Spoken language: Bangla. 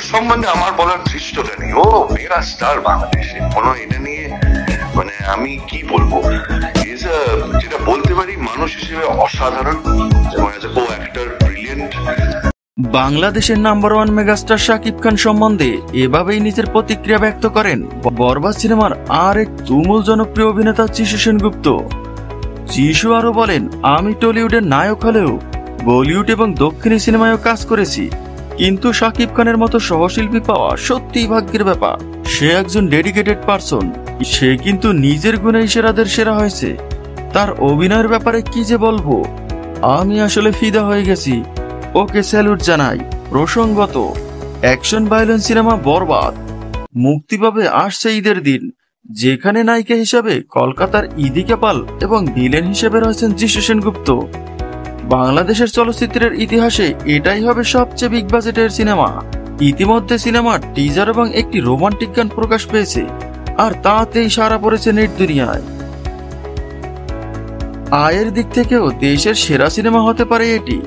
ওর সম্বন্ধে আমার বলার ধৃষ্টতা নেই। ও মেগা স্টার বাংলাদেশে, কোনো এটা নিয়ে মানে আমি কি বলবো, যেটা বলতে পারি মানুষ হিসেবে অসাধারণ, কো অ্যাক্টর ব্রিলিয়েন্ট। বাংলাদেশের number one megastar Shakib Khan সম্বন্ধে এভাবেই নিজের প্রতিক্রিয়া ব্যক্ত করেন বরবাদ সিনেমার আর এক তুমুল জনপ্রিয় অভিনেতা যিশু সেনগুপ্ত। যিশু আরো বলেন, আমি টলিউডের নায়ক হলেও বলিউড এবং দক্ষিণী সিনেমায়ও কাজ করেছি, কিন্তু শাকিব খানের মতো সহশিল্পী পাওয়া সত্যিই ভাগ্যের ব্যাপার। সে একজন ডেডিকেটেড পারসন, সে কিন্তু নিজের গুণে সেরাদের সেরা হয়েছে। তার অভিনয়ের ব্যাপারে কি যে বলবো, আমি আসলে ফিদা হয়ে গেছি, ওকে স্যালুট জানাই। প্রসঙ্গত, অ্যাকশন ভায়োলেন্স সিনেমা বরবাদ মুক্তি পাবে আসছে ঈদের দিন, যেখানে নায়িকা হিসেবে কলকাতার ইদিকা পাল এবং ভিলেন হিসেবে রয়েছেন যিশু সেনগুপ্ত। বাংলাদেশের চলচ্চিত্রের ইতিহাসে এটাই হবে সবচেয়ে বিগ বাজেটের সিনেমা। ইতিমধ্যে সিনেমার টিজার এবং একটি রোমান্টিক গান প্রকাশ পেয়েছে, আর তাতেই সাড়া পড়েছে নেট দুনিয়ায়। আয়ের দিক থেকেও দেশের সেরা সিনেমা হতে পারে এটি।